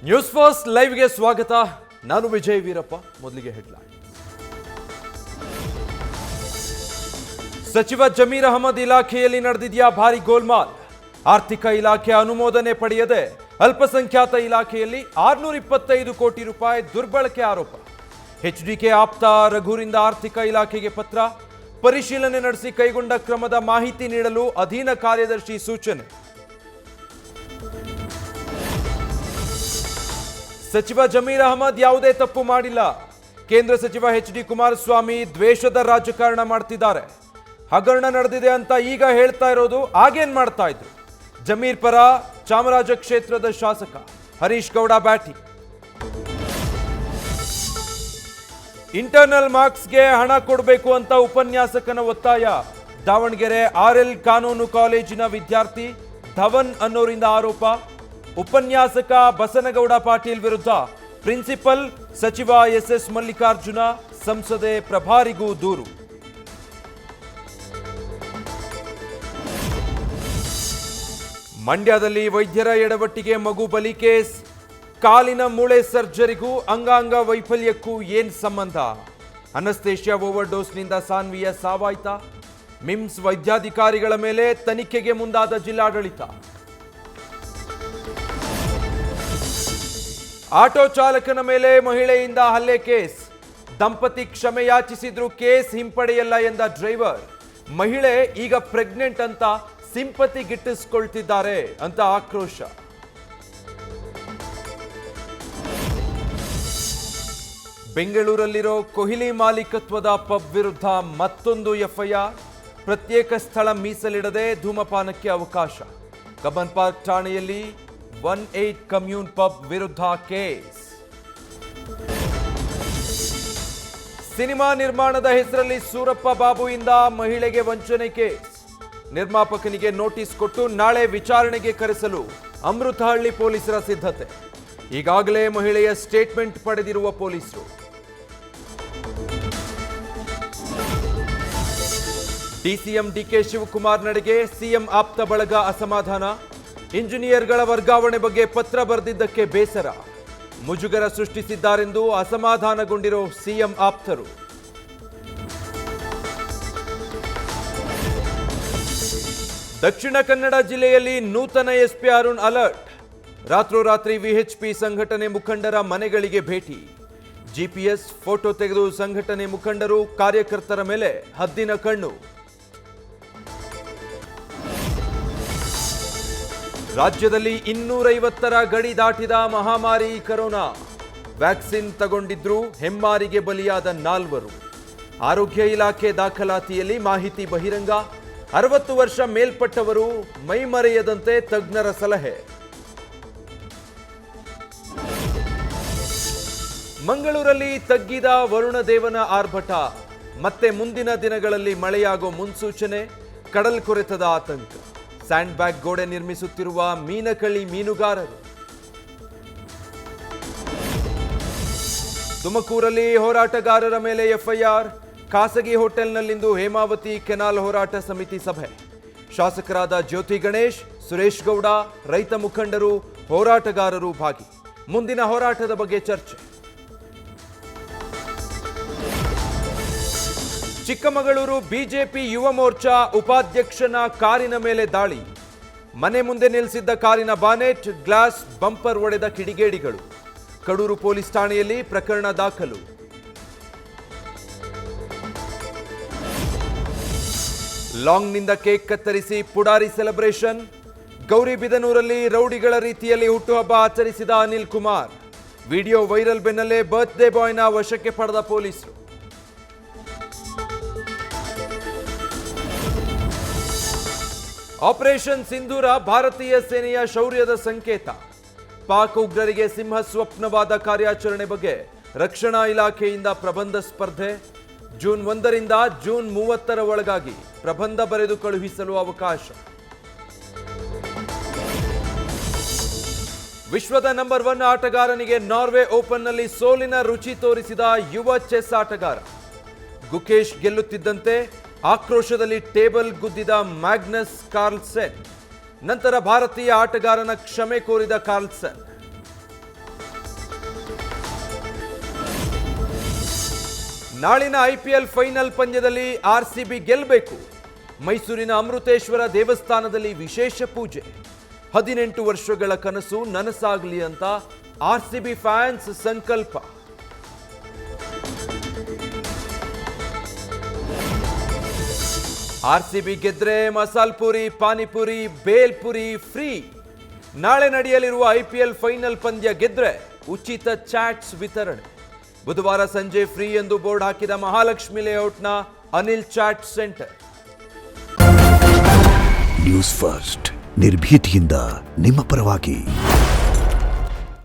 News first ಲೈವ್ಗೆ ಸ್ವಾಗತ. ನಾನು ವಿಜಯ್ ವೀರಪ್ಪ. ಮೊದಲಿಗೆ ಹೆಡ್ಲೈನ್. ಸಚಿವ ಜಮೀರ್ ಅಹಮದ್ ಇಲಾಖೆಯಲ್ಲಿ ನಡೆದಿದೆಯಾ ಭಾರಿ ಗೋಲ್ಮಾಲ್. ಆರ್ಥಿಕ ಇಲಾಖೆ ಅನುಮೋದನೆ ಪಡೆಯದೆ ಅಲ್ಪಸಂಖ್ಯಾತ ಇಲಾಖೆಯಲ್ಲಿ 625 ಕೋಟಿ ರೂಪಾಯಿ ದುರ್ಬಳಕೆ ಆರೋಪ. ಎಚ್ಡಿಕೆ ಆಪ್ತ ರಘುರಿಂದ ಆರ್ಥಿಕ ಇಲಾಖೆಗೆ ಪತ್ರ. ಪರಿಶೀಲನೆ ನಡೆಸಿ ಕೈಗೊಂಡ ಕ್ರಮದ ಮಾಹಿತಿ ನೀಡಲು ಅಧೀನ ಕಾರ್ಯದರ್ಶಿ ಸೂಚನೆ. ಸಚಿವ ಜಮೀರ್ ಅಹಮದ್ ಯಾವುದೇ ತಪ್ಪು ಮಾಡಿಲ್ಲ. ಕೇಂದ್ರ ಸಚಿವ ಎಚ್.ಡಿ. ಕುಮಾರಸ್ವಾಮಿ ದ್ವೇಷದ ರಾಜಕಾರಣ ಮಾಡ್ತಿದ್ದಾರೆ. ಹಗರಣ ನಡೆದಿದೆ ಅಂತ ಈಗ ಹೇಳ್ತಾ ಇರೋದು ಆಗೇನ್ ಮಾಡ್ತಾ ಇದ್ರು. ಜಮೀರ್ ಪರ ಚಾಮರಾಜ ಕ್ಷೇತ್ರದ ಶಾಸಕ ಹರೀಶ್ ಗೌಡ ಬ್ಯಾಟಿ. ಇಂಟರ್ನಲ್ ಮಾರ್ಕ್ಸ್ಗೆ ಹಣ ಕೊಡಬೇಕು ಅಂತ ಉಪನ್ಯಾಸಕನ ಒತ್ತಾಯ. ದಾವಣಗೆರೆ ಆರ್ಎಲ್ ಕಾನೂನು ಕಾಲೇಜಿನ ವಿದ್ಯಾರ್ಥಿ ಧವನ್ ಅನ್ನೋರಿಂದ ಆರೋಪ. ಉಪನ್ಯಾಸಕ ಬಸನಗೌಡ ಪಾಟೀಲ್ ವಿರುದ್ಧ ಪ್ರಿನ್ಸಿಪಲ್ ಸಚಿವ ಎಸ್ ಮಲ್ಲಿಕಾರ್ಜುನ, ಸಂಸದೆ ಪ್ರಭಾರಿಗೂ ದೂರು. ಮಂಡ್ಯದಲ್ಲಿ ವೈದ್ಯರ ಎಡವಟ್ಟಿಗೆ ಮಗು ಬಲಿ ಕೇಸ್. ಕಾಲಿನ ಮೂಳೆ ಸರ್ಜರಿಗೂ ಅಂಗಾಂಗ ವೈಫಲ್ಯಕ್ಕೂ ಏನ್ ಸಂಬಂಧ? ಅನಸ್ತೇಷಿಯಾ ಓವರ್ ಡೋಸ್ನಿಂದ ಸಾನ್ವಿಯ ಸಾವಾಯ್ತಾ? ಮಿಮ್ಸ್ ವೈದ್ಯಾಧಿಕಾರಿಗಳ ಮೇಲೆ ತನಿಖೆಗೆ ಮುಂದಾದ ಜಿಲ್ಲಾಡಳಿತ. ಆಟೋ ಚಾಲಕನ ಮೇಲೆ ಮಹಿಳೆಯಿಂದ ಹಲ್ಲೆ ಕೇಸ್. ದಂಪತಿ ಕ್ಷಮೆ ಯಾಚಿಸಿದ್ರು ಕೇಸ್ ಹಿಂಪಡೆಯಲ್ಲ ಎಂದ ಡ್ರೈವರ್. ಮಹಿಳೆ ಈಗ ಪ್ರೆಗ್ನೆಂಟ್ ಅಂತ ಸಿಂಪತಿ ಗಿಟ್ಟಿಸಿಕೊಳ್ತಿದ್ದಾರೆ ಅಂತ ಆಕ್ರೋಶ. ಬೆಂಗಳೂರಲ್ಲಿರೋ ಕೊಹ್ಲಿ ಮಾಲೀಕತ್ವದ ಪಬ್ ವಿರುದ್ಧ ಮತ್ತೊಂದು ಎಫ್ಐಆರ್. ಪ್ರತ್ಯೇಕ ಸ್ಥಳ ಮೀಸಲಿಡದೆ ಧೂಮಪಾನಕ್ಕೆ ಅವಕಾಶ. ಕಬ್ಬನ್ ಪಾರ್ಕ್ ಠಾಣೆಯಲ್ಲಿ 18 ಕಮ್ಯೂನ್ ಪಬ್ ವಿರುದ್ಧ ಕೇಸ್. ಸಿನಿಮಾ ನಿರ್ಮಾಣದ ಹೆಸರಲ್ಲಿ ಸೂರಪ್ಪ ಬಾಬುಯಿಂದ ಮಹಿಳೆಗೆ ವಂಚನೆ ಕೇಸ್. ನಿರ್ಮಾಪಕನಿಗೆ ನೋಟಿಸ್ ಕೊಟ್ಟು ನಾಳೆ ವಿಚಾರಣೆಗೆ ಕರೆಸಲು ಅಮೃತಹಳ್ಳಿ ಪೊಲೀಸರ ಸಿದ್ಧತೆ. ಈಗಾಗಲೇ ಮಹಿಳೆಯ ಸ್ಟೇಟ್ಮೆಂಟ್ ಪಡೆದಿರುವ ಪೊಲೀಸರು. ಡಿಸಿಎಂ ಡಿಕೆ ಶಿವಕುಮಾರ್ ನಡೆಗೆ ಸಿಎಂ ಆಪ್ತ ಬಳಗ ಅಸಮಾಧಾನ. ಇಂಜಿನಿಯರ್ಗಳ ವರ್ಗಾವಣೆ ಬಗ್ಗೆ ಪತ್ರ ಬರೆದಿದ್ದಕ್ಕೆ ಬೇಸರ. ಮುಜುಗರ ಸೃಷ್ಟಿಸಿದ್ದಾರೆಂದು ಅಸಮಾಧಾನಗೊಂಡಿರೋ ಸಿಎಂ ಆಪ್ತರು. ದಕ್ಷಿಣ ಕನ್ನಡ ಜಿಲ್ಲೆಯಲ್ಲಿ ನೂತನ ಎಸ್ಪಿ ಅರುಣ್ ಅಲರ್ಟ್. ರಾತ್ರೋರಾತ್ರಿ ವಿಎಚ್ಪಿ ಸಂಘಟನೆ ಮುಖಂಡರ ಮನೆಗಳಿಗೆ ಭೇಟಿ. ಜಿಪಿಎಸ್ ಫೋಟೋ ತೆಗೆದು ಸಂಘಟನೆ ಮುಖಂಡರು ಕಾರ್ಯಕರ್ತರ ಮೇಲೆ ಹದ್ದಿನ ಕಣ್ಣು. ರಾಜ್ಯದಲ್ಲಿ 250ರ ಗಡಿ ದಾಟಿದ ಮಹಾಮಾರಿ ಕರೋನಾ. ವ್ಯಾಕ್ಸಿನ್ ತಗೊಂಡಿದ್ರು ಹೆಮ್ಮಾರಿಗೆ ಬಲಿಯಾದ 4. ಆರೋಗ್ಯ ಇಲಾಖೆ ದಾಖಲಾತಿಯಲ್ಲಿ ಮಾಹಿತಿ ಬಹಿರಂಗ. 60 ವರ್ಷ ಮೇಲ್ಪಟ್ಟವರು ಮೈಮರೆಯದಂತೆ ತಜ್ಞರ ಸಲಹೆ. ಮಂಗಳೂರಲ್ಲಿ ತಗ್ಗಿದ ವರುಣದೇವನ ಆರ್ಭಟ. ಮತ್ತೆ ಮುಂದಿನ ದಿನಗಳಲ್ಲಿ ಮಳೆಯಾಗೋ ಮುನ್ಸೂಚನೆ. ಕಡಲ್ಕೊರೆತದ ಆತಂಕ. ಸ್ಯಾಂಡ್ ಬ್ಯಾಗ್ ಗೋಡೆ ನಿರ್ಮಿಸುತ್ತಿರುವ ಮೀನಕಳ್ಳಿ ಮೀನುಗಾರರು. ತುಮಕೂರಲ್ಲಿ ಹೋರಾಟಗಾರರ ಮೇಲೆ ಎಫ್ಐಆರ್. ಖಾಸಗಿ ಹೋಟೆಲ್ನಲ್ಲಿಂದು ಹೇಮಾವತಿ ಕೆನಾಲ್ ಹೋರಾಟ ಸಮಿತಿ ಸಭೆ. ಶಾಸಕರಾದ ಜ್ಯೋತಿ ಗಣೇಶ್, ಸುರೇಶ್ ಗೌಡ, ರೈತ ಮುಖಂಡರು, ಹೋರಾಟಗಾರರು ಭಾಗಿ. ಮುಂದಿನ ಹೋರಾಟದ ಬಗ್ಗೆ ಚರ್ಚೆ. ಚಿಕ್ಕಮಗಳೂರು ಬಿಜೆಪಿ ಯುವ ಮೋರ್ಚಾ ಉಪಾಧ್ಯಕ್ಷನ ಕಾರಿನ ಮೇಲೆ ದಾಳಿ. ಮನೆ ಮುಂದೆ ನಿಲ್ಲಿಸಿದ್ದ ಕಾರಿನ ಬಾನೆಟ್, ಗ್ಲಾಸ್, ಬಂಪರ್ ಒಡೆದ ಕಿಡಿಗೇಡಿಗಳು. ಕಡೂರು ಪೊಲೀಸ್ ಠಾಣೆಯಲ್ಲಿ ಪ್ರಕರಣ ದಾಖಲು. ಲಾಂಗ್ನಿಂದ ಕೇಕ್ ಕತ್ತರಿಸಿ ಪುಡಾರಿ ಸೆಲೆಬ್ರೇಷನ್. ಗೌರಿಬಿದನೂರಲ್ಲಿ ರೌಡಿಗಳ ರೀತಿಯಲ್ಲಿ ಹುಟ್ಟುಹಬ್ಬ ಆಚರಿಸಿದ ಅನಿಲ್ ಕುಮಾರ್. ವಿಡಿಯೋ ವೈರಲ್ ಬೆನ್ನಲ್ಲೇ ಬರ್ತ್ಡೇ ಬಾಯ್ನ ವಶಕ್ಕೆ ಪಡೆದ ಪೊಲೀಸರು. ಆಪರೇಷನ್ ಸಿಂಧೂರ ಭಾರತೀಯ ಸೇನೆಯ ಶೌರ್ಯದ ಸಂಕೇತ. ಪಾಕ್ ಉಗ್ರರಿಗೆ ಸಿಂಹ ಸ್ವಪ್ನವಾದ ಕಾರ್ಯಾಚರಣೆ ಬಗ್ಗೆ ರಕ್ಷಣಾ ಇಲಾಖೆಯಿಂದ ಪ್ರಬಂಧ ಸ್ಪರ್ಧೆ. ಜೂನ್ 1ರಿಂದ ಜೂನ್ 30ರ ಒಳಗಾಗಿ ಪ್ರಬಂಧ ಬರೆದು ಕಳುಹಿಸಲು ಅವಕಾಶ. ವಿಶ್ವದ ನಂಬರ್ 1 ಆಟಗಾರನಿಗೆ ನಾರ್ವೆ ಓಪನ್ನಲ್ಲಿ ಸೋಲಿನ ರುಚಿ ತೋರಿಸಿದ ಯುವ ಚೆಸ್ ಆಟಗಾರ. ಗುಕೇಶ್ ಗೆಲ್ಲುತ್ತಿದ್ದಂತೆ ಆಕ್ರೋಶದಲ್ಲಿ ಟೇಬಲ್ ಗುದ್ದಿದ ಮ್ಯಾಗ್ನಸ್ ಕಾರ್ಲ್ಸನ್. ನಂತರ ಭಾರತೀಯ ಆಟಗಾರನ ಕ್ಷಮೆ ಕೋರಿದ ಕಾರ್ಲ್ಸನ್. ನಾಳಿನ IPL ಫೈನಲ್ ಪಂದ್ಯದಲ್ಲಿ RCB ಗೆಲ್ಲಬೇಕು. ಮೈಸೂರಿನ ಅಮೃತೇಶ್ವರ ದೇವಸ್ಥಾನದಲ್ಲಿ ವಿಶೇಷ ಪೂಜೆ. 18 ವರ್ಷಗಳ ಕನಸು ನನಸಾಗಲಿ ಅಂತ RCB ಫ್ಯಾನ್ಸ್ ಸಂಕಲ್ಪ. RCB ಗೆದ್ರೆ ಮಸಾಲ್ ಪುರಿ, ಪಾನಿಪುರಿ, ಬೇಲ್ಪುರಿ ಫ್ರೀ. ನಾಳೆ ನಡೆಯಲಿರುವ IPL ಫೈನಲ್ ಪಂದ್ಯ ಗೆದ್ರೆ ಉಚಿತ ಚಾಟ್ಸ್ ವಿತರಣೆ. ಬುಧವಾರ ಸಂಜೆ ಫ್ರೀ ಎಂದು ಬೋರ್ಡ್ ಹಾಕಿದ ಮಹಾಲಕ್ಷ್ಮಿ ಲೇಔಟ್ನ Anil chaat centre. News first ನಿರ್ಭೀತಿಯಿಂದ ನಿಮ್ಮ ಪರವಾಗಿ.